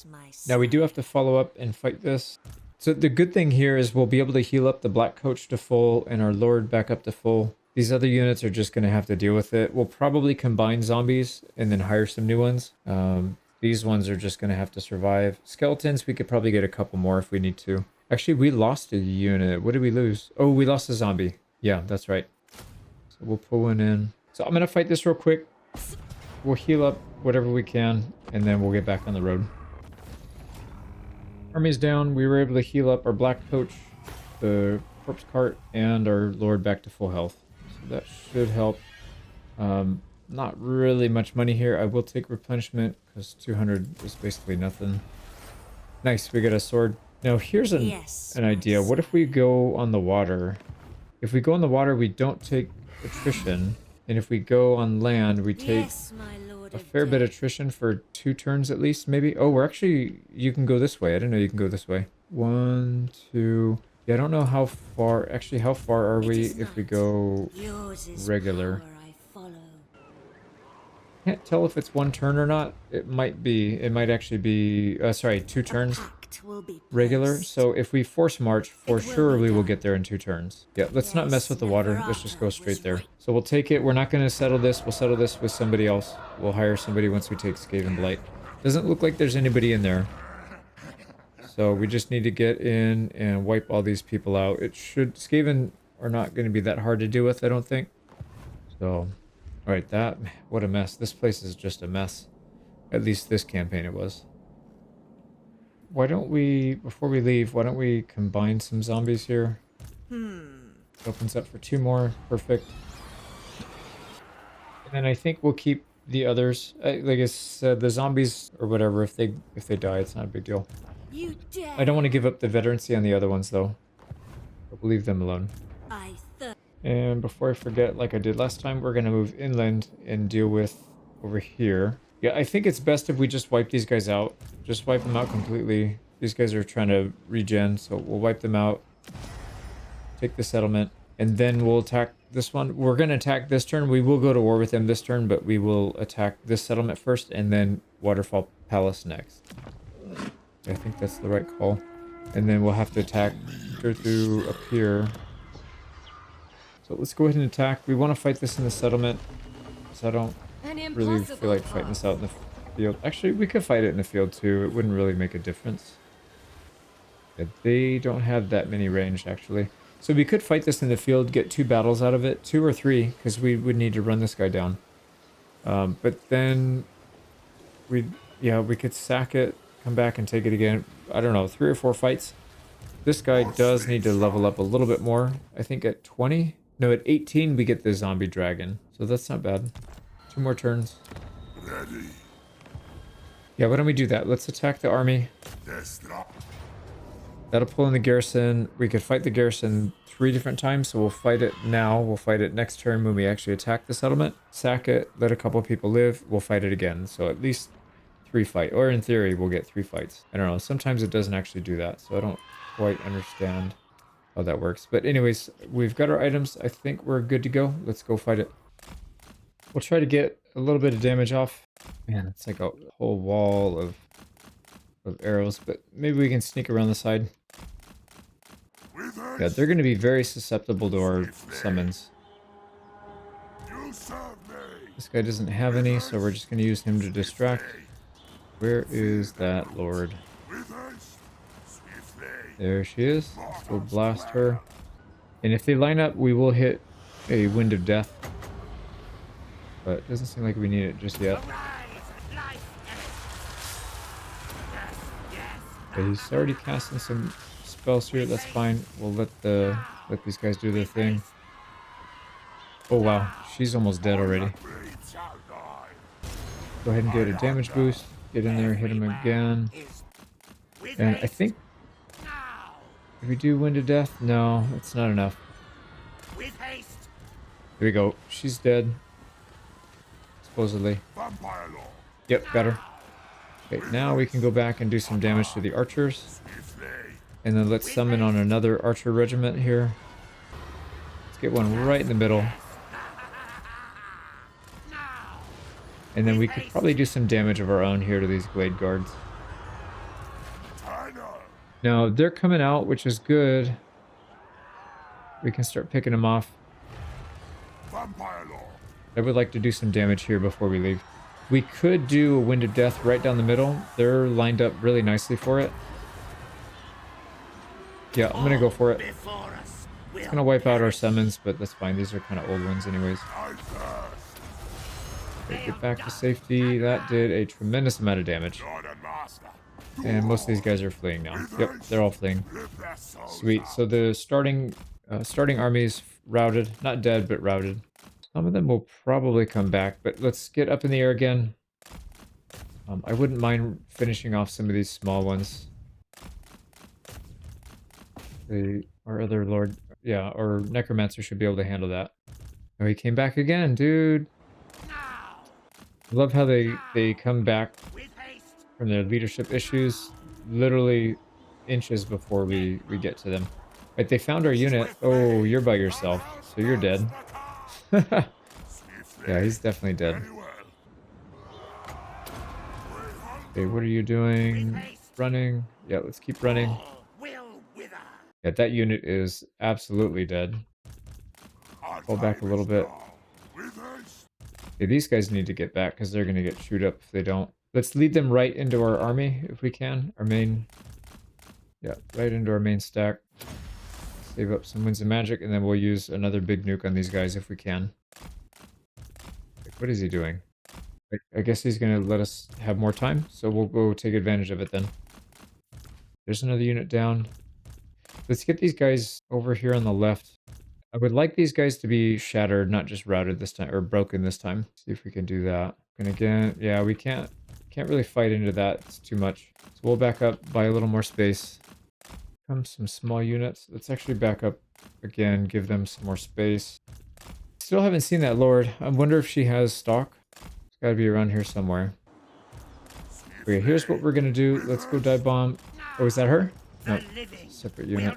my Now we do son. have to follow up and fight this. So the good thing here is we'll be able to heal up the Black Coach to full and our Lord back up to full. These other units are just going to have to deal with it. We'll probably combine zombies and then hire some new ones. These ones are just going to have to survive. Skeletons, we could probably get a couple more if we need to. Actually, we lost a unit. What did we lose? Oh, we lost a zombie. Yeah, that's right. So we'll pull one in. So I'm going to fight this real quick. We'll heal up whatever we can, and then we'll get back on the road. Army's down. We were able to heal up our Black Coach, the corpse cart, and our Lord back to full health. So that should help. Not really much money here. I will take replenishment because 200 is basically nothing. Nice, we got a sword. Now here's an idea. What if we go on the water? If we go on the water, we don't take attrition. And if we go on land, we take a fair bit of attrition for 2 turns at least, maybe. Oh, we're actually... You can go this way. I didn't know you can go this way. 1, 2... Yeah, I don't know how far... Actually, how far are we if we go regular? Can't tell if it's 1 turn or not. It might be. It might actually be... sorry, 2 turns regular. So if we force march, for sure we will get there in 2 turns. Yeah, let's not mess with the water. Let's just go straight there. So we'll take it. We're not going to settle this. We'll settle this with somebody else. We'll hire somebody once we take Skaven Blight. Doesn't look like there's anybody in there. So we just need to get in and wipe all these people out. It should... Skaven are not going to be that hard to deal with, I don't think. So... Alright, that... What a mess. This place is just a mess. At least this campaign it was. Why don't we... Before we leave, why don't we combine some zombies here? Opens up for 2 more. Perfect. And then I think we'll keep the others. Like I said, the zombies or whatever, if they die, it's not a big deal. I don't want to give up the veterancy on the other ones, though. But we'll leave them alone. And before I forget, like I did last time, we're going to move inland and deal with over here. Yeah, I think it's best if we just wipe these guys out. Just wipe them out completely. These guys are trying to regen, so we'll wipe them out. Take the settlement. And then we'll attack this one. We're going to attack this turn. We will go to war with them this turn, but we will attack this settlement first and then Waterfall Palace next. I think that's the right call. And then we'll have to attack through up here. So let's go ahead and attack. We want to fight this in the settlement. So I don't really feel like fighting this out in the field. Actually, we could fight it in the field too. It wouldn't really make a difference. Yeah, they don't have that many range, actually. So we could fight this in the field, get 2 battles out of it. 2 or 3, because we would need to run this guy down. But then we could sack it, come back and take it again. I don't know, 3 or 4 fights. This guy does need to level up a little bit more. I think at 20... No, at 18 we get the zombie dragon. So that's not bad. 2 more turns. Ready. Yeah, why don't we do that? Let's attack the army. That'll pull in the garrison. We could fight the garrison 3 different times, so we'll fight it now. We'll fight it next turn when we actually attack the settlement. Sack it, let a couple of people live. We'll fight it again. So at least 3 fights. Or in theory, we'll get 3 fights. I don't know. Sometimes it doesn't actually do that, so I don't quite understand how that works. But anyways, we've got our items. I think we're good to go. Let's go fight it. We'll try to get a little bit of damage off. Man, it's like a whole wall of arrows, but maybe we can sneak around the side. Yeah, they're going to be very susceptible to our summons. This guy doesn't have any, so we're just going to use him to distract. Where is that lord? There she is. Let's go blast her. And if they line up, we will hit a Wind of Death. But it doesn't seem like we need it just yet. Okay, he's already casting some spells here. That's fine. We'll let these guys do their thing. Oh wow, she's almost dead already. Go ahead and get a damage boost. Get in there, hit him again. And I think... Did we do Wind of Death? No, it's not enough. Here we go. She's dead. Supposedly. Yep, got her. Okay, now we can go back and do some damage to the archers. And then let's summon on another archer regiment here. Let's get one right in the middle. And then we could probably do some damage of our own here to these Glade Guards. Now they're coming out, which is good. We can start picking them off. I would like to do some damage here before we leave. We could do a Wind of Death right down the middle. They're lined up really nicely for it. Yeah, I'm gonna go for it. It's gonna wipe out our summons, but that's fine. These are kind of old ones anyways. Okay, get back to safety. That did a tremendous amount of damage. And most of these guys are fleeing now. Yep, they're all fleeing. Sweet. So the starting armies routed. Not dead, but routed. Some of them will probably come back, but let's get up in the air again. I wouldn't mind finishing off some of these small ones. Our other lord, yeah, our necromancer should be able to handle that. Oh, he came back again, dude. I love how they come back from their leadership issues literally inches before we get to them. Right, they found our unit. Oh, you're by yourself, so you're dead. Yeah, he's definitely dead. Okay, what are you doing? Running. Yeah, let's keep running. Yeah, that unit is absolutely dead. Pull back a little bit. Okay, these guys need to get back because they're going to get chewed up if they don't. Let's lead them right into our army if we can. Our main... Yeah, right into our main stack. Save up some Winds of Magic, and then we'll use another big nuke on these guys if we can. What is he doing? I guess he's going to let us have more time, so we'll go take advantage of it then. There's another unit down. Let's get these guys over here on the left. I would like these guys to be shattered, not just routed this time, or broken this time. See if we can do that. And again, yeah, we can't really fight into that. It's too much. So we'll back up, buy a little more space. Come some small units. Let's actually back up again, give them some more space. Still haven't seen that lord. I wonder if she has stock. It's got to be around here somewhere. Okay, here's what we're gonna do. Let's go dive bomb. Oh, is that her? No, separate unit.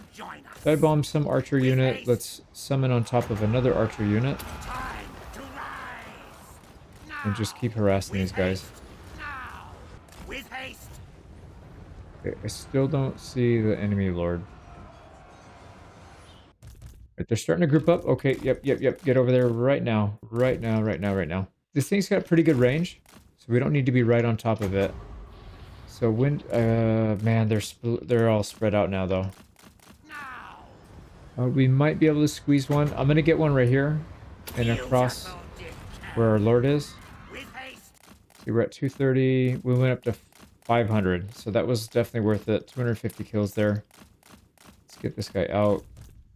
Dive bomb some archer unit. Let's summon on top of another archer unit. And just keep harassing these guys. Okay, I still don't see the enemy lord. Right, they're starting to group up. Okay, yep. Get over there right now. Right now. This thing's got pretty good range, so we don't need to be right on top of it. So wind, man, they're all spread out now though. We might be able to squeeze one. I'm gonna get one right here, and across where our lord is. See, we're at 230. We went up to 500, so that was definitely worth it. 250 kills there. Let's get this guy out.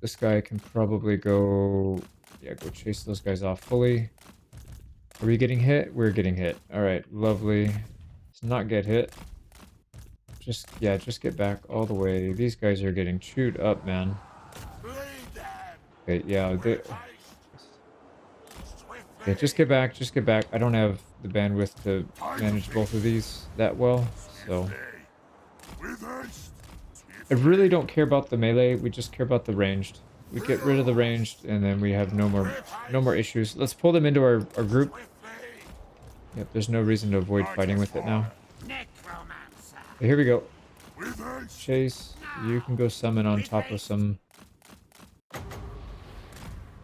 This guy can probably go, yeah, go chase those guys off fully. Are we getting hit? We're getting hit. All right, lovely. Let's not get hit. Just get back all the way. These guys are getting chewed up, man. Okay, yeah. Okay, just get back. I don't have the bandwidth to manage both of these that well, so. I really don't care about the melee. We just care about the ranged. We get rid of the ranged, and then we have no more issues. Let's pull them into our group. Yep, there's no reason to avoid fighting with it now. Okay, here we go. Chase, you can go summon on top of some...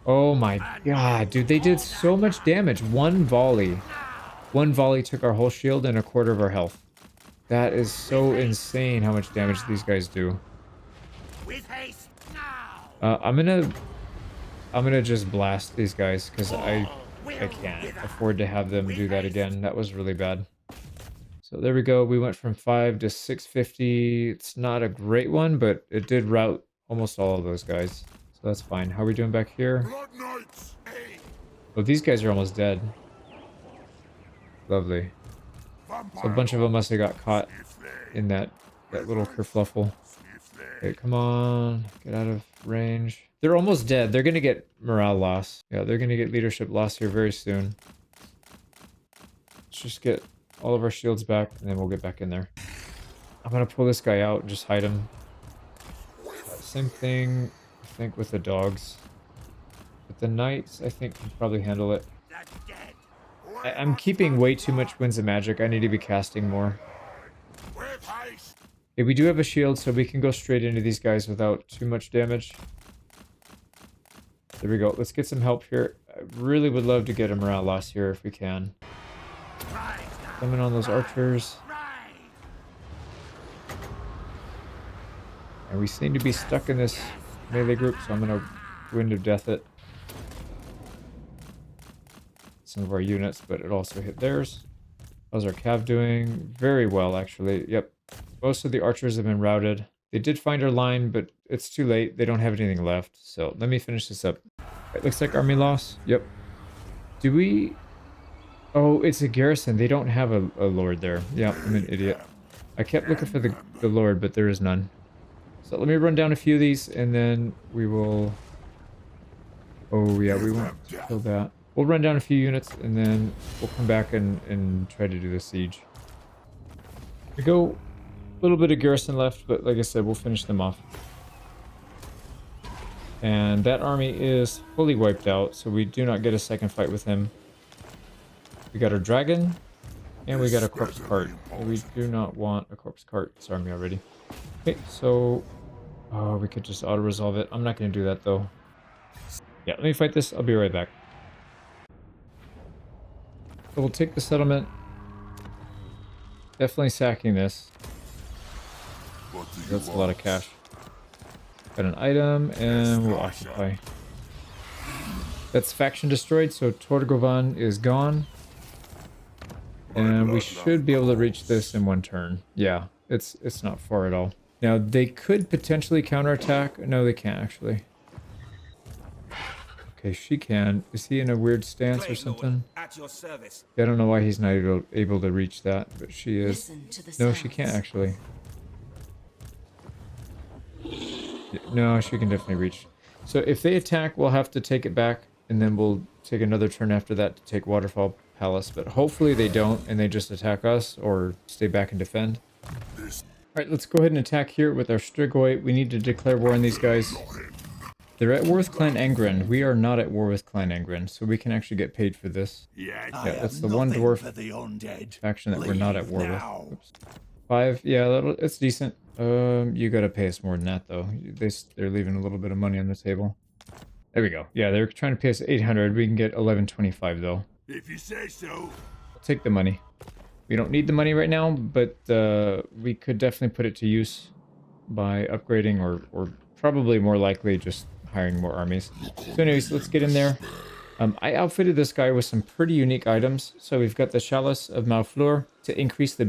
Oh my god, dude, they did so much damage. One volley took our whole shield and a quarter of our health. That is so insane how much damage these guys do. I'm gonna just blast these guys because I can't afford to have them do that again. That was really bad. So there we go. We went from 5 to 650. It's not a great one, but it did rout almost all of those guys. So that's fine. How are we doing back here? Oh, these guys are almost dead. Lovely. So a bunch of them must have got caught in that little kerfluffle. Okay, come on. Get out of range. They're almost dead. They're going to get morale loss. Yeah, they're going to get leadership loss here very soon. Let's just get all of our shields back, and then we'll get back in there. I'm going to pull this guy out and just hide him. Same thing, I think, with the dogs. But the knights, I think, can probably handle it. I'm keeping way too much Winds of Magic. I need to be casting more. Okay, we do have a shield, so we can go straight into these guys without too much damage. There we go. Let's get some help here. I really would love to get a morale loss here if we can. Coming on those archers. And we seem to be stuck in this melee group, so I'm going to Wind of Death it. Some of our units, but it also hit theirs. How's our cav doing? Very well, actually. Yep. Most of the archers have been routed. They did find our line, but it's too late. They don't have anything left. So let me finish this up. It looks like army loss. Yep. Do we... Oh, it's a garrison. They don't have a lord there. Yeah, I'm an idiot. I kept looking for the lord, but there is none. So let me run down a few of these, and then we will... Oh, yeah, we won't kill that. We'll run down a few units, and then we'll come back and try to do the siege. We go a little bit of garrison left, but like I said, we'll finish them off. And that army is fully wiped out, so we do not get a second fight with him. We got our dragon, and we got a corpse cart. We do not want a corpse cart. This army already. Okay, so... Oh, we could just auto-resolve it. I'm not going to do that, though. Yeah, let me fight this. I'll be right back. So we'll take the settlement. Definitely sacking this. That's a lot of cash. Got an item, and we'll occupy. That's faction destroyed, so Torgovan is gone. And we should be able to reach this in one turn. Yeah, it's not far at all. Now, they could potentially counterattack. No, they can't, actually. Okay, she can. Is he in a weird stance or something? Yeah, I don't know why he's not able to reach that, but she is. No, she can't, actually. No, she can definitely reach. So if they attack, we'll have to take it back, and then we'll take another turn after that to take Waterfall Palace. But hopefully they don't, and they just attack us, or stay back and defend. Alright, let's go ahead and attack here with our Strigoi. We need to declare war on these guys. They're at war with Clan Angren. We are not at war with Clan Angren, so we can actually get paid for this. Yeah, that's the one dwarf faction that we're not at war with. Oops. 5, yeah, it's decent. You gotta pay us more than that, though. They're leaving a little bit of money on the table. There we go. Yeah, they're trying to pay us 800. We can get 1125, though. If you say so. I'll take the money. We don't need the money right now, but we could definitely put it to use by upgrading or probably more likely just hiring more armies. So anyways, let's get in there. I outfitted this guy with some pretty unique items. So we've got the Chalice of Malfleur to increase the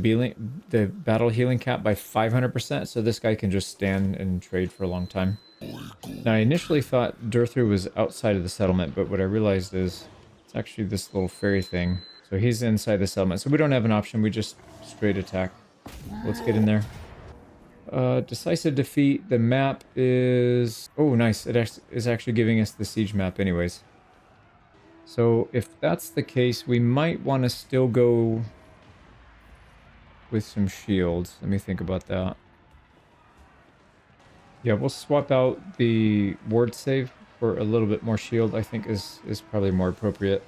battle healing cap by 500%. So this guy can just stand and trade for a long time. Now, I initially thought Durthru was outside of the settlement, but what I realized is it's actually this little fairy thing. So he's inside the settlement. So we don't have an option. We just straight attack. Let's get in there. Decisive defeat. The map is... Oh, nice. It is actually giving us the siege map anyways. So if that's the case, we might want to still go with some shields. Let me think about that. Yeah, we'll swap out the ward save for a little bit more shield, I think is probably more appropriate.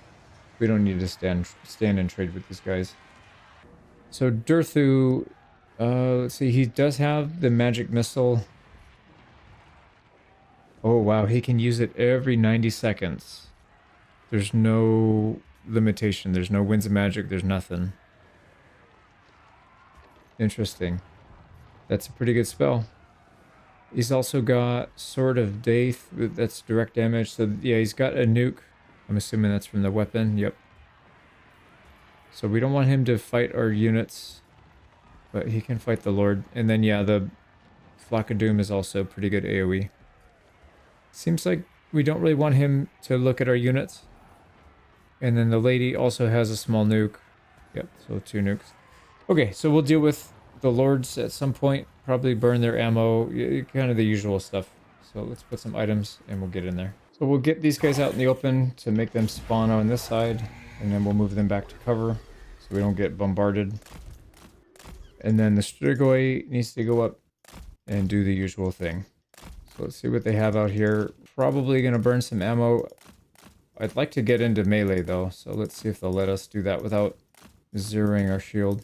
We don't need to stand and trade with these guys. So Durthu, let's see, he does have the magic missile. Oh wow, he can use it every 90 seconds. There's no limitation. There's no winds of magic. There's nothing. Interesting. That's a pretty good spell. He's also got Sword of Daith. That's direct damage. So yeah, he's got a nuke. I'm assuming that's from the weapon. Yep. So we don't want him to fight our units, but he can fight the Lord. And then yeah, the Flock of Doom is also pretty good AoE. Seems like we don't really want him to look at our units. And then the lady also has a small nuke. Yep, so 2 nukes. Okay, so we'll deal with the lords at some point. Probably burn their ammo. Kind of the usual stuff. So let's put some items and we'll get in there. So we'll get these guys out in the open to make them spawn on this side. And then we'll move them back to cover so we don't get bombarded. And then the Strigoi needs to go up and do the usual thing. So let's see what they have out here. Probably going to burn some ammo. I'd like to get into melee though, so let's see if they'll let us do that without zeroing our shield.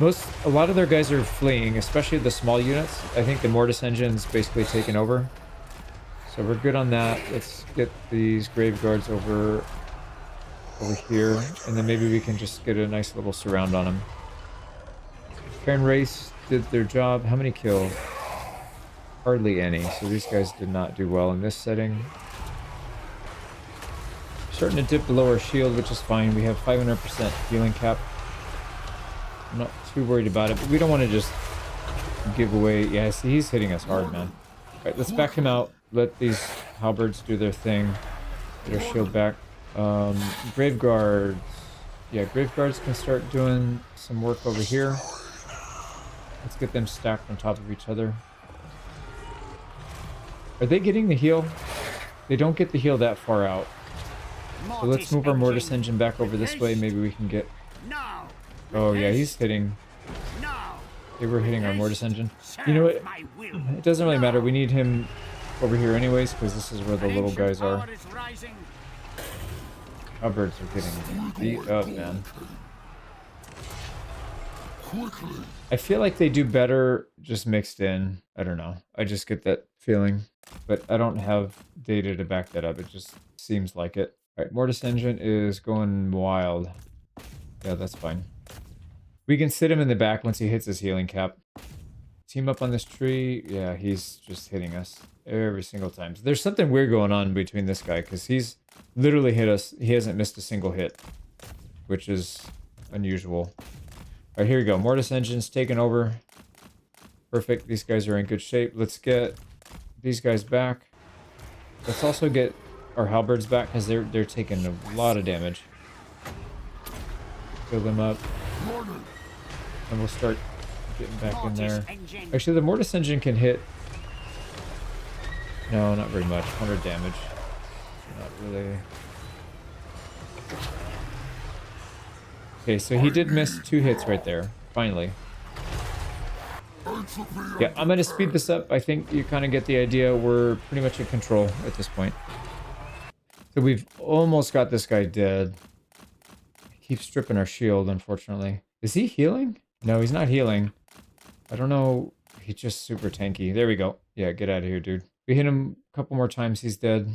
A lot of their guys are fleeing, especially the small units. I think the Mortis engine's basically taken over. So we're good on that. Let's get these grave guards over here, and then maybe we can just get a nice little surround on them. Karen Race did their job. How many kills? Hardly any. So these guys did not do well in this setting. Starting to dip below our shield, which is fine. We have 500% healing cap. I'm not too worried about it, but we don't want to just give away. Yeah, see, he's hitting us hard, man. All right, let's back him out. Let these halberds do their thing. Get our shield back. Grave guards. Yeah, grave guards can start doing some work over here. Let's get them stacked on top of each other. Are they getting the heal? They don't get the heal that far out. So let's move our Mortis engine back over this way. Maybe we can get... Oh yeah, he's hitting. They were hitting our Mortis engine. You know what? It doesn't really matter. We need him over here anyways, because this is where the little guys are. Halberds are getting beat up, man. I feel like they do better just mixed in. I don't know. I just get that feeling. But I don't have data to back that up. It just seems like it. Alright, Mortis engine is going wild. Yeah, that's fine. We can sit him in the back once he hits his healing cap. Team up on this tree. Yeah, he's just hitting us every single time. So there's something weird going on between this guy, because he's literally hit us. He hasn't missed a single hit, which is unusual. All right, here we go. Mortis engine's taken over. Perfect. These guys are in good shape. Let's get these guys back. Let's also get our halberds back, because they're taking a lot of damage. Fill them up. And we'll start getting back in there. Actually, the Mortis engine can hit... No, not very much. 100 damage. Not really... Okay, so he did miss 2 hits right there. Finally. Yeah, I'm going to speed this up. I think you kind of get the idea. We're pretty much in control at this point. So we've almost got this guy dead. He keeps stripping our shield, unfortunately. Is he healing? No, he's not healing. I don't know. He's just super tanky. There we go. Yeah, get out of here, dude. We hit him a couple more times. He's dead.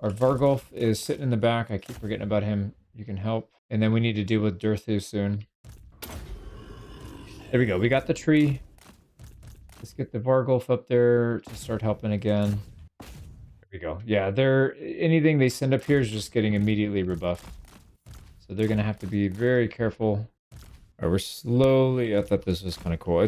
Our Vargolf is sitting in the back. I keep forgetting about him. You can help. And then we need to deal with Durthu soon. There we go. We got the tree. Let's get the Vargolf up there to start helping again. There we go. Yeah, anything they send up here is just getting immediately rebuffed. So they're going to have to be very careful. All right, we're slowly... I thought this was kind of cool.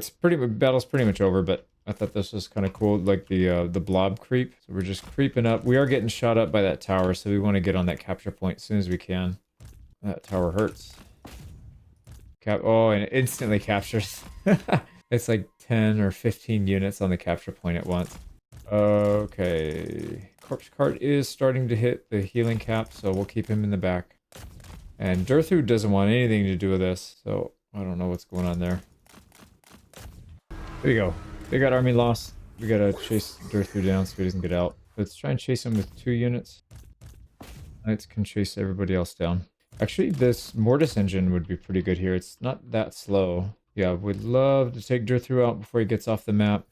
Battle's pretty much over, but I thought this was kind of cool, like the blob creep. So we're just creeping up. We are getting shot up by that tower, so we want to get on that capture point as soon as we can. That tower hurts. Oh, and it instantly captures. It's like 10 or 15 units on the capture point at once. Okay. Corpse cart is starting to hit the healing cap, so we'll keep him in the back. And Durthu doesn't want anything to do with this, so I don't know what's going on there. There you go. They got army loss. We gotta chase Durthu down so he doesn't get out. Let's try and chase him with 2 units. Knights can chase everybody else down. Actually, this Mortis engine would be pretty good here. It's not that slow. Yeah, would love to take Durthu out before he gets off the map.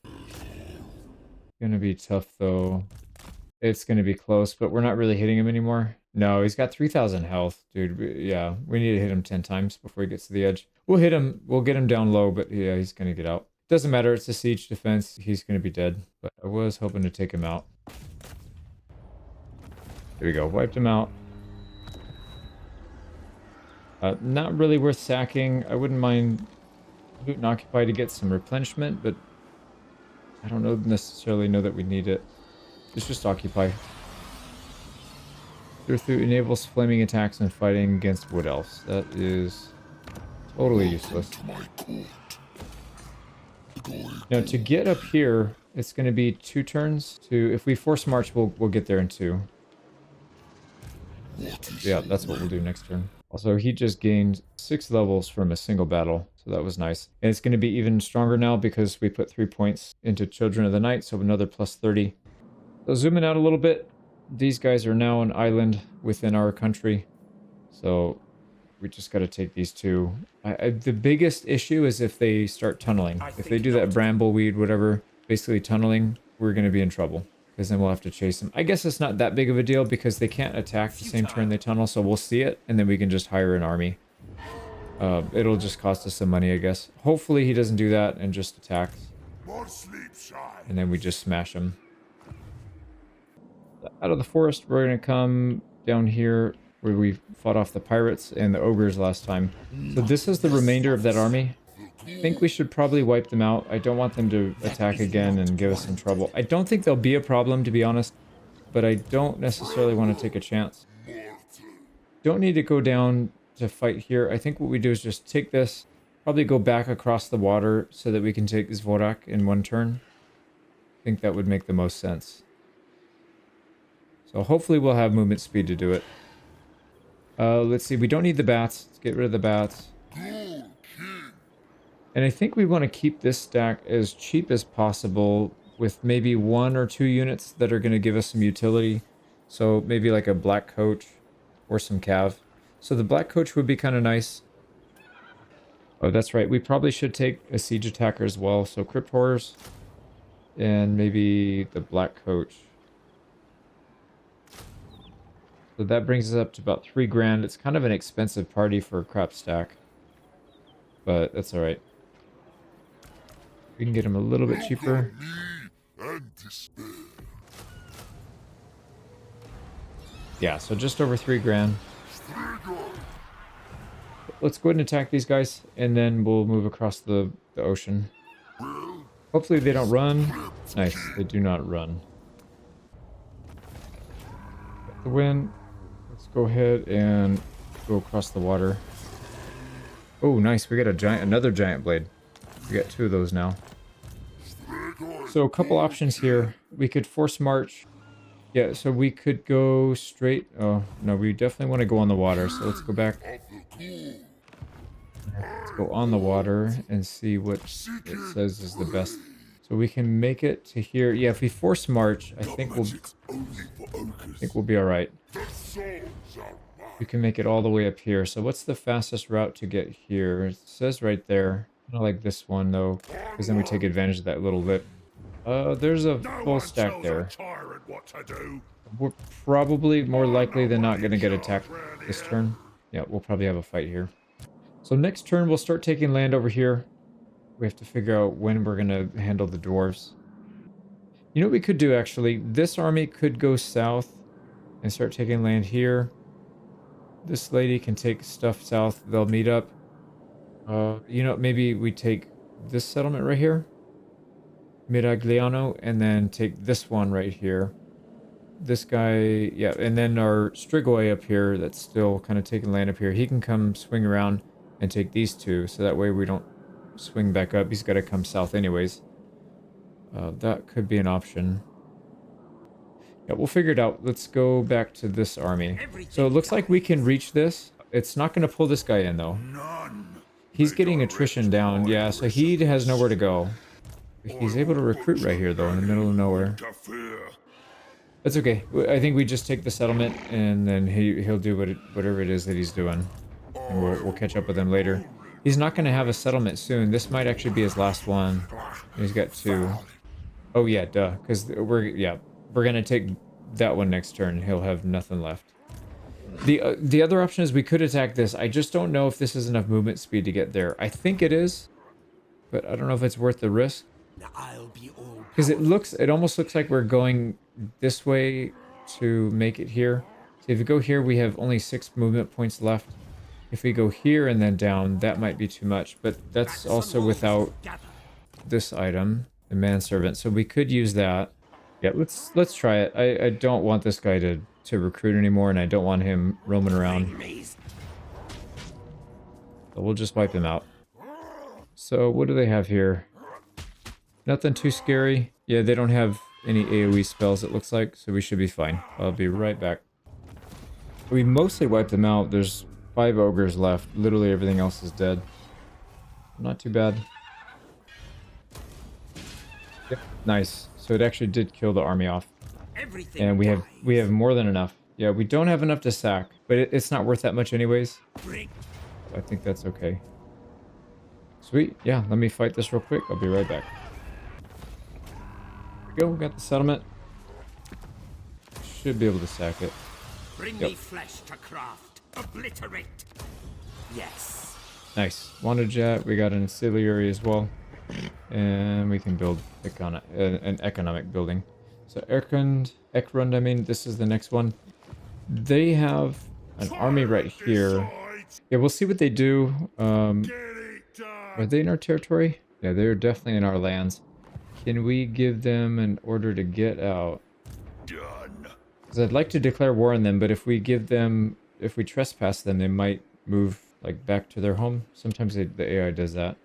Gonna be tough, though. It's gonna be close, but we're not really hitting him anymore. No, he's got 3,000 health, dude. Yeah, we need to hit him 10 times before he gets to the edge. We'll hit him. We'll get him down low, but yeah, he's gonna get out. Doesn't matter. It's a siege defense. He's gonna be dead. But I was hoping to take him out. There we go. Wiped him out. Not really worth sacking. I wouldn't mind loot and occupy to get some replenishment, but I don't necessarily know that we need it. Let's just occupy. Durthu enables flaming attacks and fighting against wood elves. That is totally useless. Now to get up here, it's going to be 2 turns. If we force march, we'll get there in 2. Yeah, that's what we'll do next turn. Also, he just gained 6 levels from a single battle, so that was nice. And it's going to be even stronger now because we put 3 points into Children of the Night, so another plus 30. So zooming out a little bit, these guys are now an island within our country. So We just got to take these two. The biggest issue is if they start tunneling. If they do that brambleweed, whatever, basically tunneling, we're going to be in trouble. Because then we'll have to chase them. I guess it's not that big of a deal because they can't attack the same turn they tunnel. So we'll see it and then we can just hire an army. It'll just cost us some money, I guess. Hopefully he doesn't do that and just attacks. And then we just smash him. Out of the forest, we're going to come down here where we fought off the pirates and the ogres last time. So this is the remainder of that army. I think we should probably wipe them out. I don't want them to attack again and give us some trouble. I don't think there'll be a problem, to be honest, but I don't necessarily want to take a chance. Don't need to go down to fight here. I think what we do is just take this, probably go back across the water so that we can take Zvorak in one turn. I think that would make the most sense. So hopefully we'll have movement speed to do it. Let's see, we don't need the bats. Let's get rid of the bats. And I think we want to keep this stack as cheap as possible with maybe 1 or 2 units that are going to give us some utility. So maybe like a black coach or some cav. So the black coach would be kind of nice. Oh, that's right. We probably should take a siege attacker as well. So crypt horrors and maybe the black coach. So that brings us up to about 3 grand. It's kind of an expensive party for a crap stack, but that's all right. We can get him a little bit cheaper. Yeah, so just over 3 grand. Let's go ahead and attack these guys, and then we'll move across the ocean. Hopefully they don't run. Nice, they do not run. Get the win. Let's go ahead and go across the water. Oh, nice. We got another giant blade. We got 2 of those now. So a couple options here. We could force march. Yeah, so we could go straight. Oh, no, we definitely want to go on the water. So let's go back. Let's go on the water and see what it says is the best. So we can make it to here. Yeah, if we force march, I think we'll be all right. We can make it all the way up here. So what's the fastest route to get here? It says right there. I don't like this one though, because then we take advantage of that little lip. There's a full stack there. We're probably more likely than not going to get attacked this turn. Yeah, we'll probably have a fight here. So next turn we'll start taking land over here. We have to figure out when we're going to handle the dwarves. You know what we could do actually? This army could go south and start taking land here. This lady can take stuff south. They'll meet up. You know, maybe we take this settlement right here. Miragliano, and then take this one right here. This guy, yeah, and then our Strigoi up here that's still kind of taking land up here. He can come swing around and take these 2, so that way we don't swing back up. He's got to come south anyways. That could be an option. Yeah, we'll figure it out. Let's go back to this army. So it looks like we can reach this. It's not going to pull this guy in, though. He's getting attrition down. Yeah, so he has nowhere to go. He's able to recruit right here, though, in the middle of nowhere. That's okay. I think we just take the settlement, and then he'll do whatever it is that he's doing. And we'll catch up with him later. He's not going to have a settlement soon. This might actually be his last one. He's got 2. Oh, yeah, duh. Because we're going to take that one next turn. He'll have nothing left. The other option is we could attack this. I just don't know if this is enough movement speed to get there. I think it is, but I don't know if it's worth the risk. Because it almost looks like we're going this way to make it here. So if we go here, we have only 6 movement points left. If we go here and then down, that might be too much. But that's also without this item, the manservant. So we could use that. Yeah, let's try it. I don't want this guy to recruit anymore, and I don't want him roaming around. So we'll just wipe him out. So what do they have here? Nothing too scary. Yeah, they don't have any AoE spells, it looks like, so we should be fine. I'll be right back. We mostly wiped them out. There's 5 ogres left. Literally everything else is dead. Not too bad. Yep, nice. So it actually did kill the army off. And we have more than enough. Yeah, we don't have enough to sack. But it's not worth that much anyways. I think that's okay. Sweet. Yeah, let me fight this real quick. I'll be right back. There we go. We got the settlement. Should be able to sack it. Bring me flesh to craft. Obliterate. Yes. Nice. Wanted jet. We got an ancillary as well. And we can build an economic building. So Ekrund, I mean, this is the next one. They have an army right here. Yeah, we'll see what they do. Are they in our territory? Yeah, they're definitely in our lands. Can we give them an order to get out? Done. Because I'd like to declare war on them, but if we trespass them, they might move like back to their home. Sometimes the AI does that.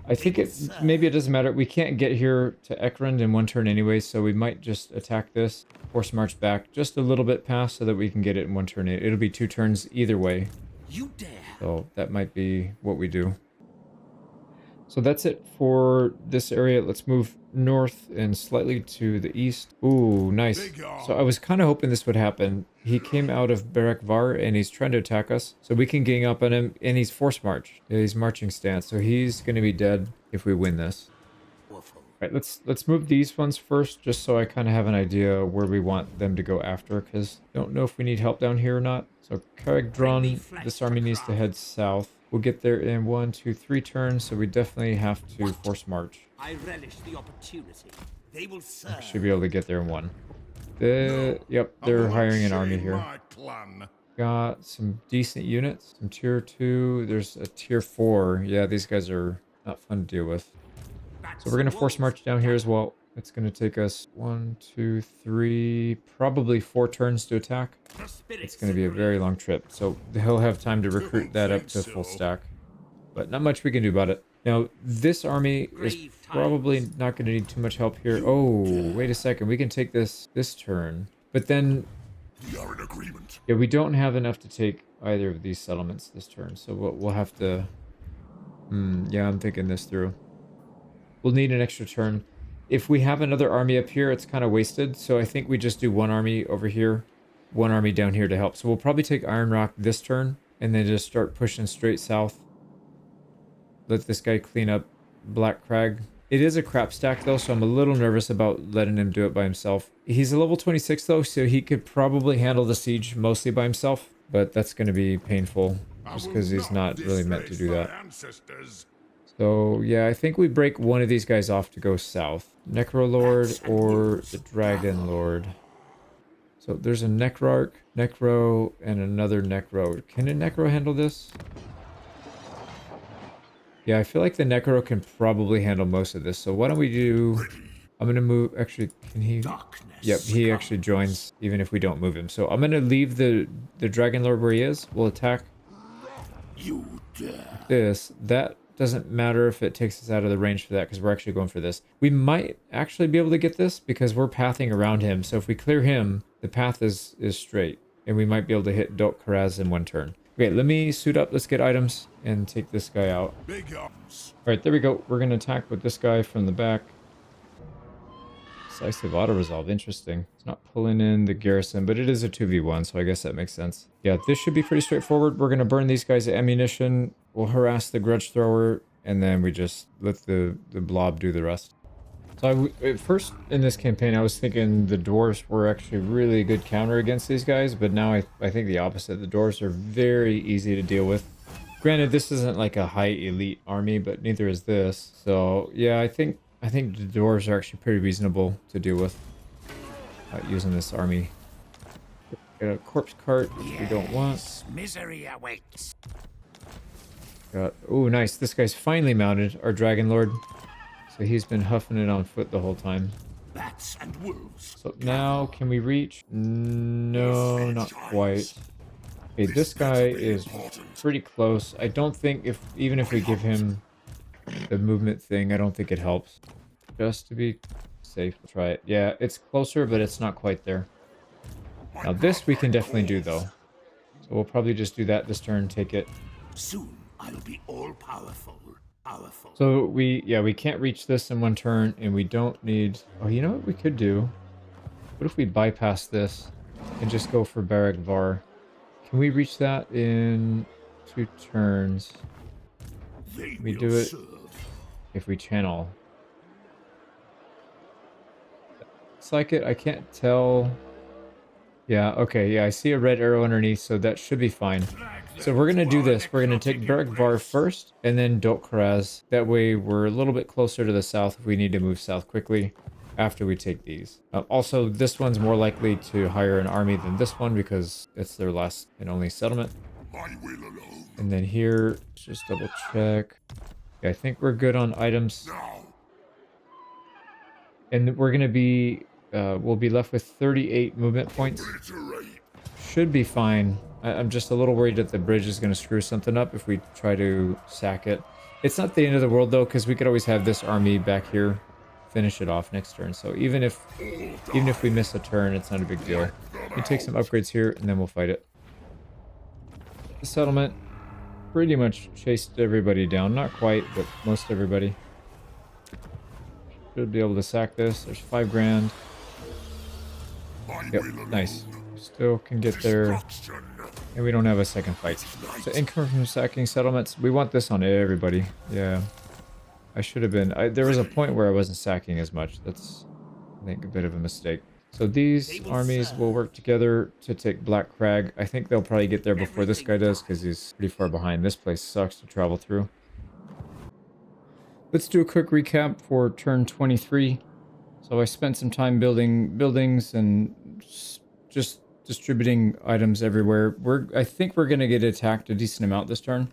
I think maybe it doesn't matter. We can't get here to Ekrund in one turn anyway, so we might just attack this, force march back just a little bit past so that we can get it in one turn. It'll be 2 turns either way. You dare. So that might be what we do. So that's it for this area. Let's move north and slightly to the east. Ooh, nice. So I was kind of hoping this would happen. He came out of Barak Var and he's trying to attack us. So we can gang up on him and he's force march. He's marching stance. So he's going to be dead if we win this. All right, let's move these ones first just so I kind of have an idea where we want them to go after because I don't know if we need help down here or not. So Karagdron, this army needs to head south. We'll get there in 1, 2, 3 turns, so we definitely have to force march. I relish the opportunity. They will serve. Should be able to get there in 1. Yep, they're hiring an army here. Got some decent units. Some tier 2. There's a tier 4. Yeah, these guys are not fun to deal with. So we're going to force march down here as well. It's going to take us 1, 2, 3, probably 4 turns to attack. It's going to be a very long trip. So he'll have time to recruit that up to full stack. But not much we can do about it. Now, this army is probably not going to need too much help here. Oh, wait a second. We can take this turn. But then, We are in agreement. yeah, we don't have enough to take either of these settlements this turn. So we'll have to... yeah, I'm thinking this through. We'll need an extra turn. If we have another army up here, it's kind of wasted. So I think we just do 1 army over here, 1 army down here to help. So we'll probably take Iron Rock this turn and then just start pushing straight south. Let this guy clean up Black Crag. It is a crap stack though, so I'm a little nervous about letting him do it by himself. He's a level 26 though, so he could probably handle the siege mostly by himself. But that's going to be painful just because he's not really meant to do that. So, yeah, I think we break one of these guys off to go south. Necrolord or the Dragon Lord. So there's a Necrarch, Necro, and another Necro. Can a Necro handle this? Yeah, I feel like the Necro can probably handle most of this. So why don't we do... I'm going to move... Actually, can he... Yep, he actually joins even if we don't move him. So I'm going to leave the Dragon Lord where he is. We'll attack this. That... doesn't matter if it takes us out of the range for that because we're actually going for this. We might actually be able to get this because we're pathing around him. So if we clear him, the path is straight. And we might be able to hit Dok Karaz in 1 turn. Okay, let me suit up. Let's get items and take this guy out. Alright, there we go. We're going to attack with this guy from the back. Decisive auto-resolve. Interesting. It's not pulling in the garrison, but it is a 2v1, so I guess that makes sense. Yeah, this should be pretty straightforward. We're going to burn these guys' ammunition. We'll harass the grudge thrower, and then we just let the blob do the rest. So at first in this campaign, I was thinking the dwarves were actually really good counter against these guys, but now I think the opposite. The dwarves are very easy to deal with. Granted, this isn't like a high elite army, but neither is this. So yeah, I think the dwarves are actually pretty reasonable to deal with using this army. Get a corpse cart, which we don't want. Misery awaits. Oh, nice. This guy's finally mounted, our Dragon Lord. So he's been huffing it on foot the whole time. Bats and wolves. So now, can we reach? No, not quite. Okay, this guy is pretty close. I don't think even if we give him the movement thing, I don't think it helps. Just to be safe, we'll try it. Yeah, it's closer, but it's not quite there. Now this we can definitely do though. So we'll probably just do that this turn, take it. Soon I'll be all powerful. So we can't reach this in 1 turn, and we don't need... Oh, you know what we could do? What if we bypass this and just go for Barak Var? Can we reach that in 2 turns? They We will do it serve. if we channel. Looks like it. I can't tell. Yeah, okay. Yeah, I see a red arrow underneath, so that should be fine. So we're going to do this. We're going to take Bergvar first, and then Dolkraz. That way we're a little bit closer to the south if we need to move south quickly after we take these. Also, this one's more likely to hire an army than this one because it's their last and only settlement. My will alone. And then here, just double check. Yeah, I think we're good on items. Now. And we're going to be, we'll be left with 38 movement points. Obliterate. Should be fine. I'm just a little worried that the bridge is going to screw something up if we try to sack it. It's not the end of the world though, because we could always have this army back here finish it off next turn. So even if we miss a turn, it's not a big deal. We take some upgrades here and then we'll fight it. The settlement pretty much chased everybody down. Not quite, but most everybody. Should be able to sack this. There's 5 grand. Yep, nice. Still can get there. And we don't have a second fight. So income from sacking settlements. We want this on everybody. Yeah. I should have been. There was a point where I wasn't sacking as much. That's, I think, a bit of a mistake. So these armies will work together to take Black Crag. I think they'll probably get there before this guy does because he's pretty far behind. This place sucks to travel through. Let's do a quick recap for turn 23. So I spent some time building buildings and just distributing items everywhere. I think we're going to get attacked a decent amount this turn.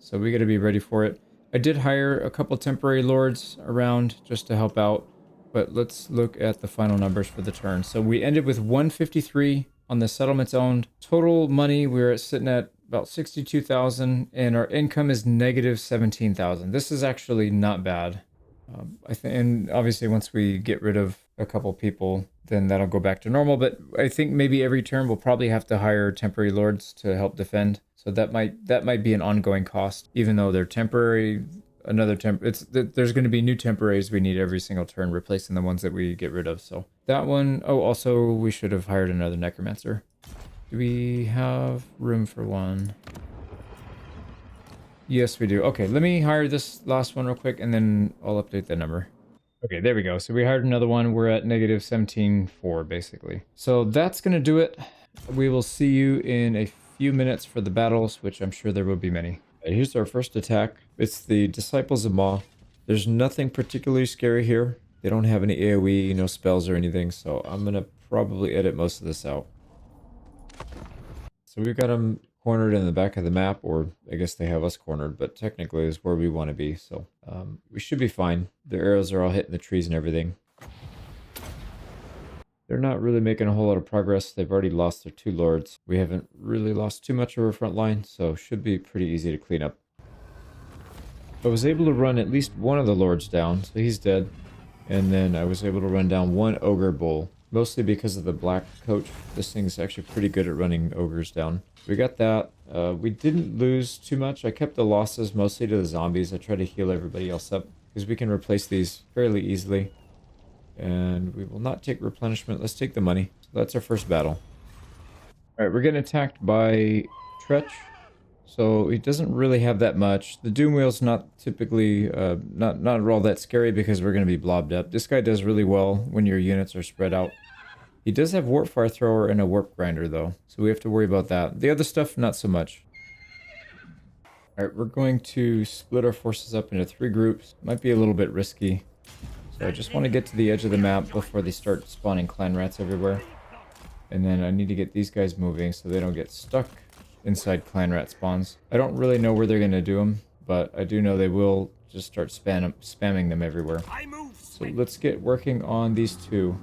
So we got to be ready for it. I did hire a couple temporary lords around just to help out. But let's look at the final numbers for the turn. So we ended with 153 on the settlements owned. Total money, we're sitting at about 62,000, and our income is negative 17,000. This is actually not bad. I think, and obviously once we get rid of a couple people, then that'll go back to normal. But I think maybe every turn we'll probably have to hire temporary lords to help defend. So that might be an ongoing cost, even though they're temporary. There's going to be new temporaries we need every single turn, replacing the ones that we get rid of. So that one. Oh, also we should have hired another necromancer. Do we have room for one? Yes, we do. Okay, let me hire this last one real quick, and then I'll update that number. Okay, there we go. So we hired another one. We're at negative 17.4, basically. So that's going to do it. We will see you in a few minutes for the battles, which I'm sure there will be many. Here's our first attack. It's the Disciples of Ma. There's nothing particularly scary here. They don't have any AoE, no spells or anything, so I'm going to probably edit most of this out. So we've got them cornered in the back of the map, or I guess they have us cornered, but technically is where we want to be, so we should be fine. Their arrows are all hitting the trees and everything. They're not really making a whole lot of progress. They've already lost their 2 lords. We haven't really lost too much of our front line, so should be pretty easy to clean up. I was able to run at least one of the lords down, so he's dead. And then I was able to run down 1 ogre bull, mostly because of the black coach. This thing's actually pretty good at running ogres down. We got that. We didn't lose too much. I kept the losses mostly to the zombies. I tried to heal everybody else up because we can replace these fairly easily. And we will not take replenishment. Let's take the money. So that's our first battle. Alright, we're getting attacked by Tretch. So he doesn't really have that much. The Doom Wheel's not typically, not all that scary because we're going to be blobbed up. This guy does really well when your units are spread out. He does have Warp Fire Thrower and a Warp Grinder though. So we have to worry about that. The other stuff, not so much. Alright, we're going to split our forces up into 3 groups. Might be a little bit risky. So I just want to get to the edge of the map before they start spawning clan rats everywhere. And then I need to get these guys moving so they don't get stuck inside clan rat spawns. I don't really know where they're going to do them, but I do know they will just start spamming them everywhere. So let's get working on these 2.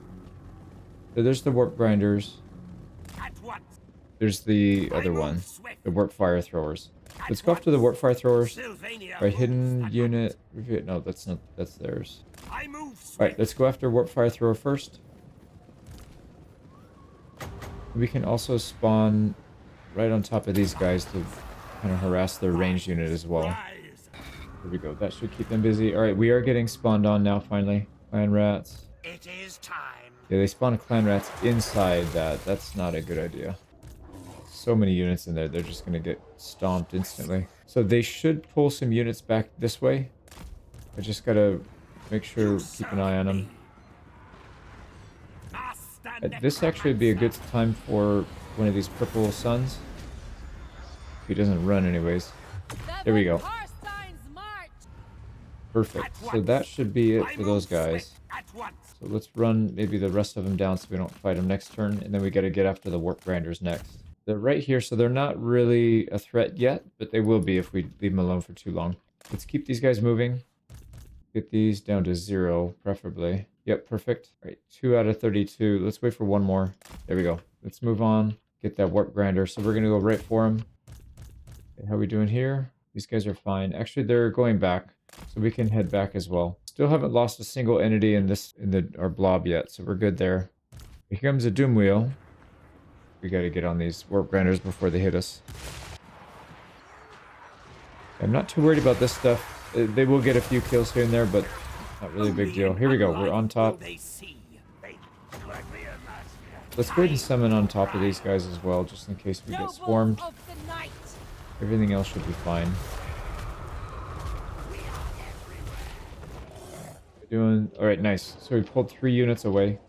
So there's the Warp Grinders. There's the other one, the Warp Fire Throwers. Let's go after the Warp Fire Throwers. Right, hidden unit. No, that's theirs. Alright, let's go after Warp Fire Thrower first. We can also spawn right on top of these guys to kind of harass their ranged unit as well. Here we go. That should keep them busy. Alright, we are getting spawned on now, finally. Clan rats. It is time. Yeah, they spawn clan rats inside that. That's not a good idea. so many units in there, they're just going to get stomped instantly. So they should pull some units back this way. I just got to make sure, keep an eye on them. This actually would be a good time for one of these purple suns. He doesn't run anyways. There we go. Perfect. So that should be it for those guys. So let's run maybe the rest of them down so we don't fight them next turn. And then we got to get after the warp grinders next. They're right here, so they're not really a threat yet, but they will be if we leave them alone for too long. Let's keep these guys moving. Get these down to 0, preferably. Yep, perfect. All right, 2 out of 32. Let's wait for one more. There we go. Let's move on. Get that warp grinder. So we're going to go right for him. Okay, how are we doing here? These guys are fine. Actually, they're going back, so we can head back as well. Still haven't lost a single entity in our blob yet, so we're good there. Here comes a doom wheel. We got to get on these warp grinders before they hit us. I'm not too worried about this stuff. They will get a few kills here and there, but not really a big deal. Here we go. We're on top. Let's go ahead and summon on top of these guys as well, just in case we get swarmed. Everything else should be fine. We're doing... Alright, nice. So we pulled 3 units away.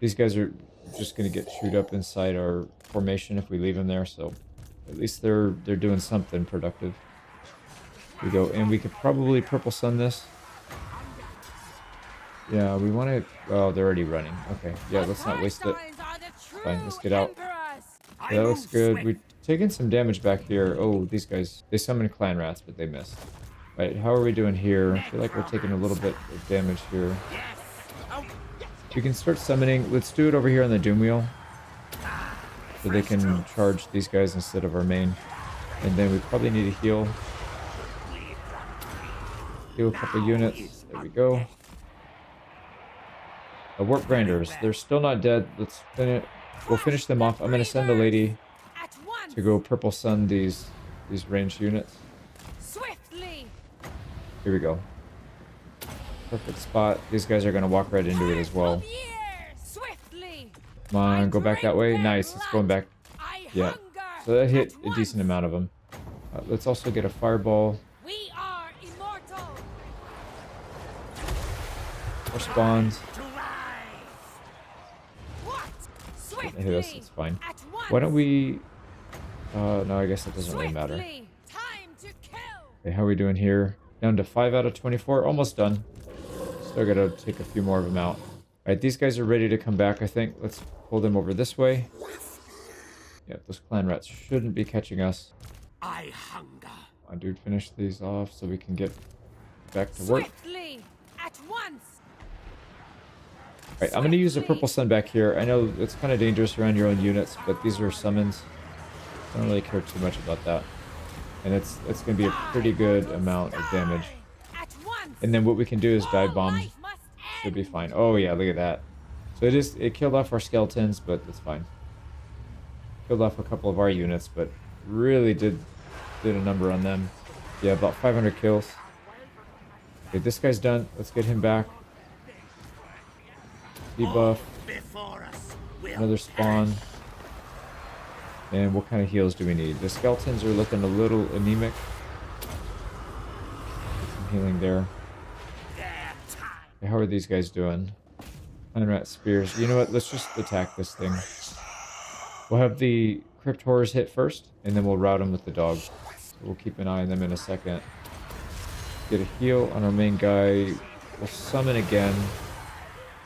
These guys are just going to get chewed up inside our formation if we leave them there, so at least they're doing something productive. Here we go, and we could probably purple sun this. Yeah, we want to... Oh, they're already running. Okay, yeah, let's not waste it. Fine, let's get out. Yeah, that looks good. We've taken some damage back here. Oh, these guys, they summoned clan rats, but they missed. Right, how are we doing here? I feel like we're taking a little bit of damage here. We can start summoning. Let's do it over here on the doom wheel, so they can charge these guys instead of our main. And then we probably need to heal. Heal a couple units. There we go. Warp grinders. They're still not dead. Let's finish. We'll finish them off. I'm gonna send the lady to go purple sun these ranged units. Here we go. Perfect spot. These guys are gonna walk right into it as well. Come on, go back that way. Nice. It's going back. Yeah. So that hit a decent amount of them. Let's also get a fireball. More spawns. Hit us, it's fine. Why don't we... no, I guess it doesn't really matter. Okay, how are we doing here? Down to 5 out of 24. Almost done. Still gotta take a few more of them out. Alright, these guys are ready to come back, I think. Let's pull them over this way. Yeah, those clan rats shouldn't be catching us. I hunger. Come on, dude, finish these off so we can get back to work. Alright, I'm going to use a purple sun back here. I know it's kind of dangerous around your own units, but these are summons. I don't really care too much about that. And it's going to be a pretty good amount of damage. And then what we can do is dive bomb. Should be fine. Oh yeah, look at that. So it killed off our skeletons, but it's fine. Killed off a couple of our units, but really did a number on them. Yeah, about 500 kills. Okay, this guy's done. Let's get him back. Debuff. Another spawn. And what kind of heals do we need? The skeletons are looking a little anemic. Get some healing there. Okay, how are these guys doing? Clan rat spears. You know what? Let's just attack this thing. We'll have the crypt horrors hit first, and then we'll rout them with the dog. So we'll keep an eye on them in a second. Get a heal on our main guy. We'll summon again.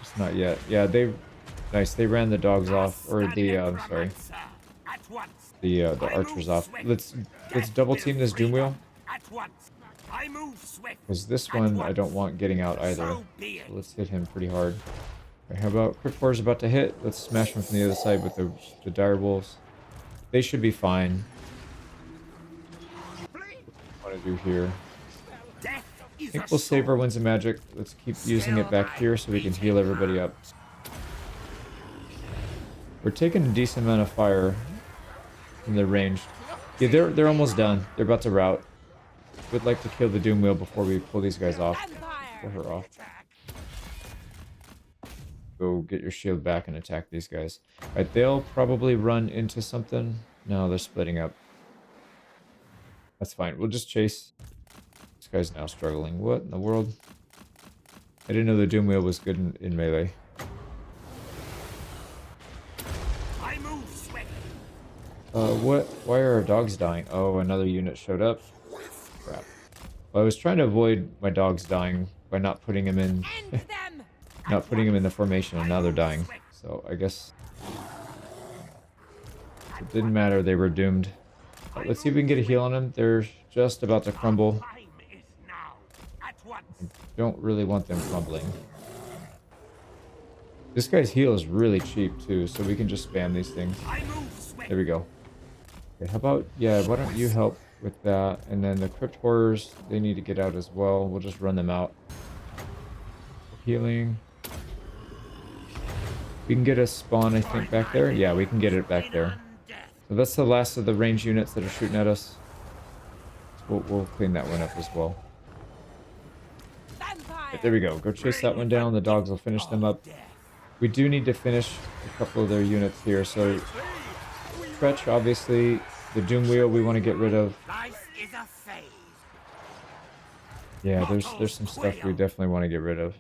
Just not yet. Yeah, nice. They ran the dogs off, or the sorry, the archers off. Let's double team this doom wheel. Because this one I don't want getting out either. So let's hit him pretty hard. Right, how about crypt horrors about to hit? Let's smash them from the other side with the dire wolves. They should be fine. What do I want to do here? I think we'll save our Winds of Magic. Let's keep using it back here so we can heal everybody up. We're taking a decent amount of fire from their range. Yeah, they're almost done. They're about to rout. Would like to kill the Doom Wheel before we pull these guys off. Pull her off. Go get your shield back and attack these guys. Alright, they'll probably run into something. No, they're splitting up. That's fine. We'll just chase. This guy's now struggling. What in the world? I didn't know the Doom Wheel was good in melee. I move swift. What? Why are our dogs dying? Oh, another unit showed up. Crap. Well, I was trying to avoid my dogs dying by not putting them in, not putting them in the formation, and now they're dying. So I guess it didn't matter. They were doomed. Let's see if we can get a heal on them. They're just about to crumble. I don't really want them crumbling. This guy's heal is really cheap too, so we can just spam these things. There we go. Okay, how about, yeah, why don't you help with that? And then the Crypt Horrors, they need to get out as well. We'll just run them out. Healing. We can get a spawn, I think, back there. Yeah, we can get it back there. So that's the last of the range units that are shooting at us. So we'll clean that one up as well. Right, there we go. Go chase that one down. The dogs will finish them up. We do need to finish a couple of their units here. So Stretch, obviously. The Doom Wheel we want to get rid of. Yeah, there's some stuff we definitely want to get rid of.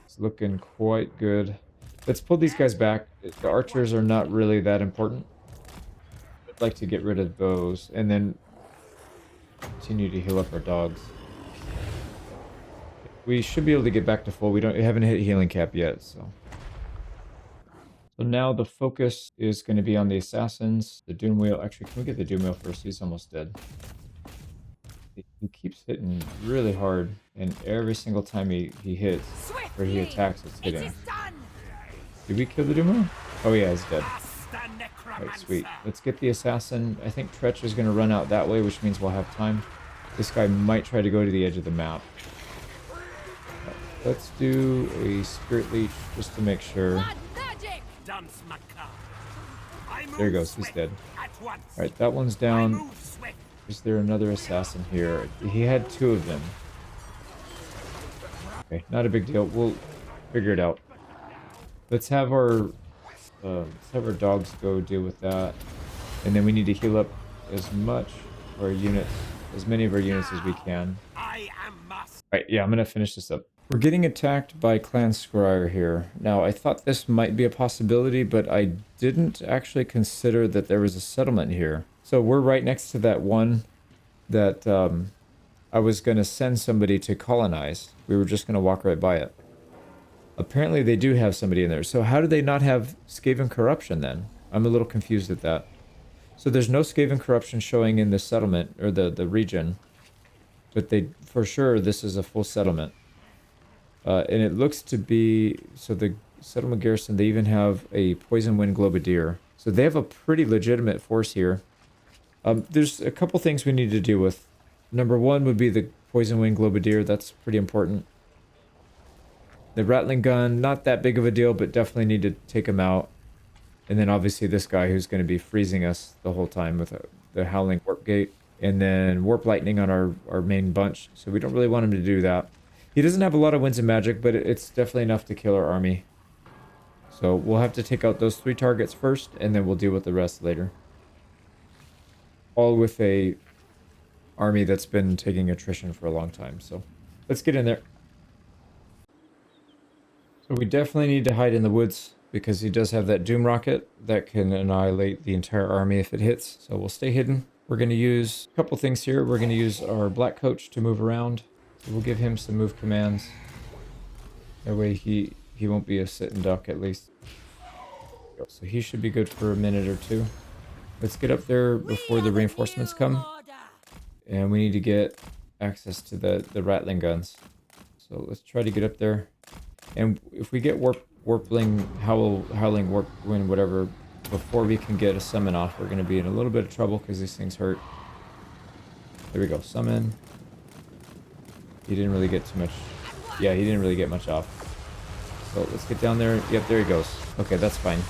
It's looking quite good. Let's pull these guys back. The archers are not really that important. I'd like to get rid of those and then continue to heal up our dogs. We should be able to get back to full. We haven't hit healing cap yet, so. So now the focus is going to be on the assassins, the Doom Wheel. Actually, can we get the Doom Wheel first? He's almost dead. He keeps hitting really hard, and every single time he hits, or he attacks, it's hitting. Did we kill the Doom Wheel? Oh yeah, he's dead. Alright, sweet. Let's get the assassin. I think Tretch is going to run out that way, which means we'll have time. This guy might try to go to the edge of the map. Let's do a Spirit Leech just to make sure. There he goes, he's dead. Alright, that one's down. Is there another assassin here? He had two of them. Okay, not a big deal. We'll figure it out. Let's have our dogs go deal with that. And then we need to heal up as much of our units, as many of our units as we can. Alright, yeah, I'm gonna finish this up. We're getting attacked by Clan Scryer here. Now, I thought this might be a possibility, but I didn't actually consider that there was a settlement here. So we're right next to that one that I was going to send somebody to colonize. We were just going to walk right by it. Apparently they do have somebody in there. So how do they not have Skaven corruption then? I'm a little confused at that. So there's no Skaven corruption showing in the settlement, or the region. But they, for sure, this is a full settlement. And it looks to be, so the settlement garrison, they even have a Poison Wind Globadier. So they have a pretty legitimate force here. There's a couple things we need to deal with. Number one would be the Poison Wind Globadier. That's pretty important. The Rattling Gun, not that big of a deal, but definitely need to take him out. And then obviously this guy who's going to be freezing us the whole time with the Howling Warp Gate. And then Warp Lightning on our main bunch. So we don't really want him to do that. He doesn't have a lot of winds and magic, but it's definitely enough to kill our army. So we'll have to take out those 3 targets first, and then we'll deal with the rest later. All with a army that's been taking attrition for a long time. So let's get in there. So we definitely need to hide in the woods, because he does have that Doom Rocket that can annihilate the entire army if it hits. So we'll stay hidden. We're going to use a couple things here. We're going to use our Black Coach to move around. So we'll give him some move commands. That way he won't be a sit and duck at least. So he should be good for a minute or two. Let's get up there before the reinforcements come. And we need to get access to the Rattling Guns. So let's try to get up there. And if we get Howling Warp Wind, whatever, before we can get a summon off, we're going to be in a little bit of trouble because these things hurt. There we go, summon. He didn't really get too much. Yeah, he didn't really get much off. So let's get down there. Yep, there he goes. Okay, that's fine.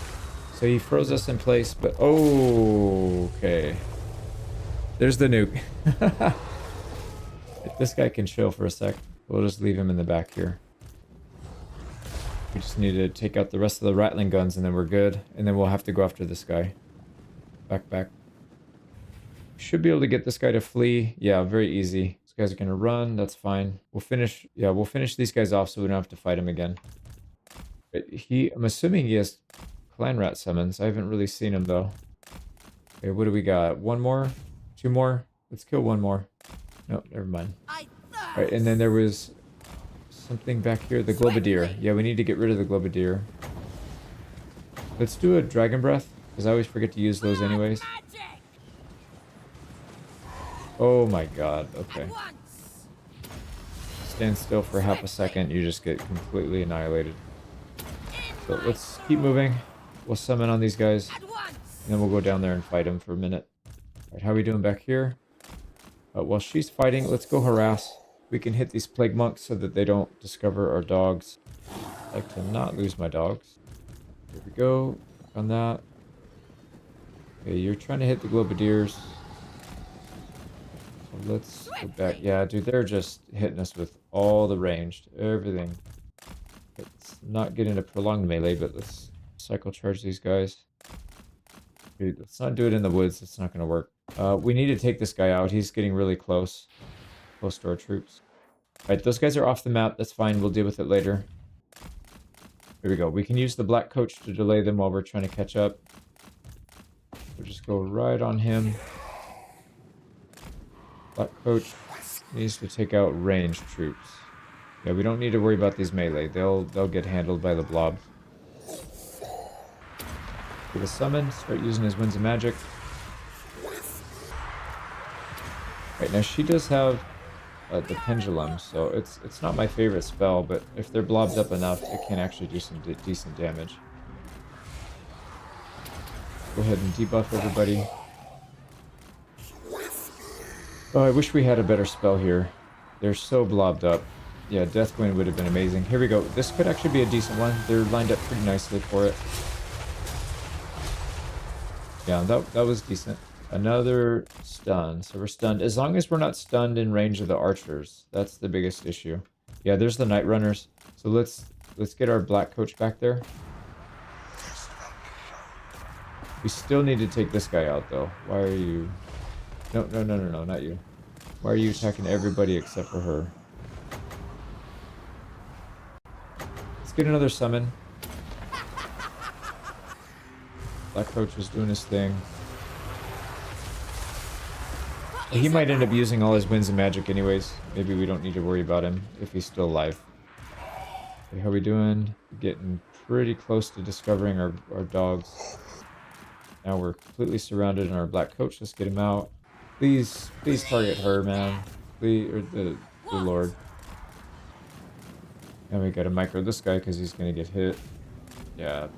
So he froze us in place, but oh, okay. There's the nuke. If this guy can chill for a sec, we'll just leave him in the back here. We just need to take out the rest of the Rattling Guns and then we're good. And then we'll have to go after this guy. Back. Should be able to get this guy to flee. Yeah, very easy. These guys are gonna run. That's fine. We'll finish. Yeah, we'll finish these guys off so we don't have to fight him again. But I'm assuming he has clan rat summons. I haven't really seen him though. Okay, what do we got? One more? Two more? Let's kill one more. No, never mind. Alright, and then there was something back here. The Globadier. Yeah, we need to get rid of the Globadier. Let's do a Dragon Breath, because I always forget to use those anyways. Oh my god, okay. Stand still for half a second, you just get completely annihilated. So let's keep moving. We'll summon on these guys. And then we'll go down there and fight him for a minute. Alright, how are we doing back here? While she's fighting, let's go harass. We can hit these plague monks so that they don't discover our dogs. I like to not lose my dogs. Here we go. On that. Okay, you're trying to hit the Globadiers. So let's go back. Yeah, dude, they're just hitting us with all the ranged. Everything. It's not getting a prolonged melee, but let's cycle charge these guys. Dude, let's not do it in the woods. It's not going to work. We need to take this guy out. He's getting really close. Close to our troops. Alright, those guys are off the map. That's fine. We'll deal with it later. Here we go. We can use the black coach to delay them while we're trying to catch up. We'll just go right on him. Black coach needs to take out ranged troops. Yeah, we don't need to worry about these melee. They'll get handled by the blob. Give a summon. Start using his winds of magic. Right, now she does have the pendulum, so it's not my favorite spell, but if they're blobbed up enough, it can actually do some decent damage. Go ahead and debuff everybody. Oh, I wish we had a better spell here. They're so blobbed up. Yeah, Deathwind would have been amazing. Here we go. This could actually be a decent one. They're lined up pretty nicely for it. Yeah, that was decent. Another stun. So we're stunned. As long as we're not stunned in range of the archers. That's the biggest issue. Yeah, there's the night runners. So let's get our black coach back there. We still need to take this guy out though. Why are you... No, not you. Why are you attacking everybody except for her? Let's get another summon. Black coach was doing his thing. He might end up using all his winds of magic anyways. Maybe we don't need to worry about him if he's still alive. Okay, how are we doing? Getting pretty close to discovering our dogs. Now we're completely surrounded in our black coach. Let's get him out. Please target her, man. Please, or the Lord. And we gotta micro this guy because he's gonna get hit. Yeah.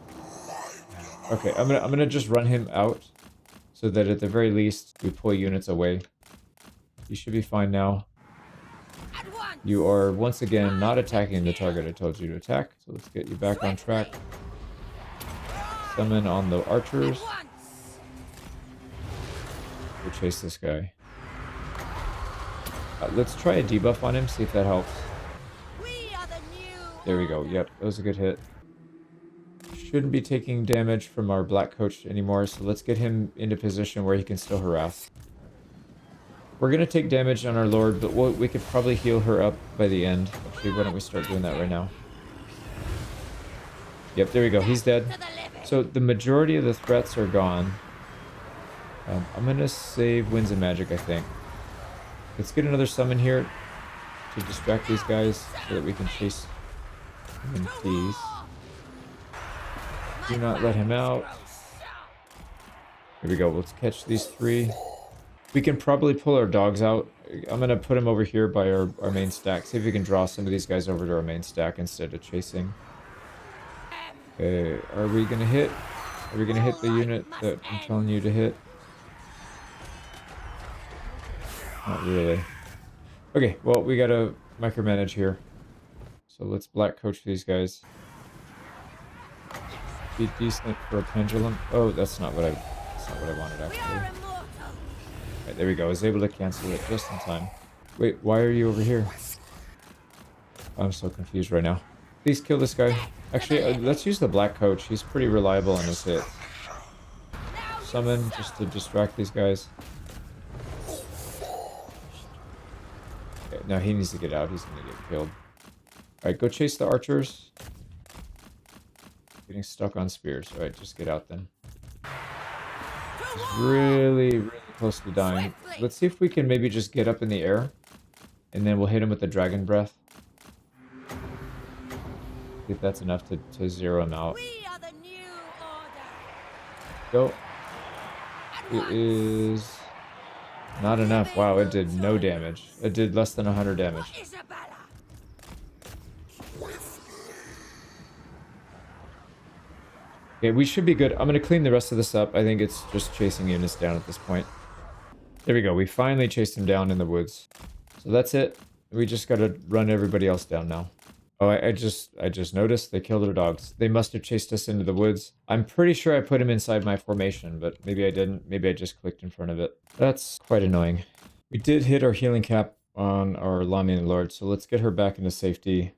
Okay, I'm gonna just run him out so that at the very least we pull units away. You should be fine now. You are once again not attacking the target I told you to attack. So let's get you back on track. Summon on the archers. We'll chase this guy. Let's try a debuff on him, see if that helps. There we go. Yep, that was a good hit. Shouldn't be taking damage from our black coach anymore, so let's get him into position where he can still harass. We're going to take damage on our lord, but we could probably heal her up by the end. Actually, why don't we start doing that right now? Yep, there we go. He's dead. So the majority of the threats are gone. I'm going to save Winds of Magic, I think. Let's get another summon here to distract these guys so that we can chase him in peace. Do not let him out. Here we go. Let's catch these three. We can probably pull our dogs out. I'm going to put him over here by our main stack. See if we can draw some of these guys over to our main stack instead of chasing. Okay, are we going to hit? Are we going to hit the unit that I'm telling you to hit? Not really. Okay, well, we got to micromanage here. So let's black coach these guys. Be decent for a pendulum. Oh, that's not what I wanted actually. Right, there we go. I was able to cancel it just in time. Wait, why are you over here? I'm so confused right now. Please kill this guy. Actually, let's use the black coach. He's pretty reliable on his hits. summon just to distract these guys. Okay, now he needs to get out. He's gonna get killed. Alright, go chase the archers. Getting stuck on spears. Alright, just get out then. He's really, really close to dying. Let's see if we can maybe just get up in the air. And then we'll hit him with the dragon breath. See if that's enough to zero him out. We are the new order. Go. It is not enough. Wow, it did no damage. It did less than 100 damage. Isabella. Okay, we should be good. I'm going to clean the rest of this up. I think it's just chasing units down at this point. There we go. We finally chased him down in the woods. So that's it. We just got to run everybody else down now. Oh, I just noticed they killed our dogs. They must have chased us into the woods. I'm pretty sure I put him inside my formation, but maybe I didn't. Maybe I just clicked in front of it. That's quite annoying. We did hit our healing cap on our Lamian Lord, so let's get her back into safety.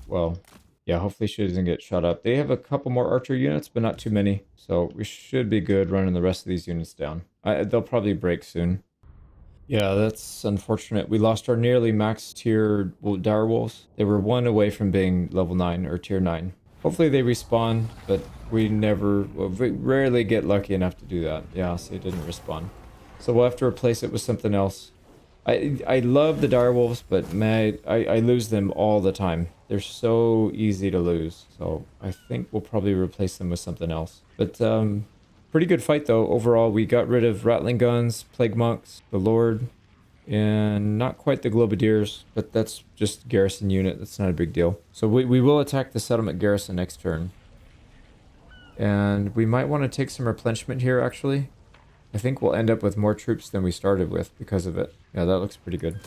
Well, yeah, hopefully she doesn't get shot up. They have a couple more archer units, but not too many. So we should be good running the rest of these units down. They'll probably break soon. Yeah, that's unfortunate. We lost our nearly max tier direwolves. They were one away from being level 9 or tier 9. Hopefully they respawn, but we rarely get lucky enough to do that. Yeah, see, it didn't respawn. So we'll have to replace it with something else. I love the direwolves, but man, I lose them all the time. They're so easy to lose. So I think we'll probably replace them with something else. But pretty good fight though. Overall, we got rid of rattling guns, plague monks, the Lord, and not quite the globadiers, but that's just garrison unit. That's not a big deal. So we will attack the settlement garrison next turn. And we might want to take some replenishment here actually. I think we'll end up with more troops than we started with because of it. Yeah, that looks pretty good.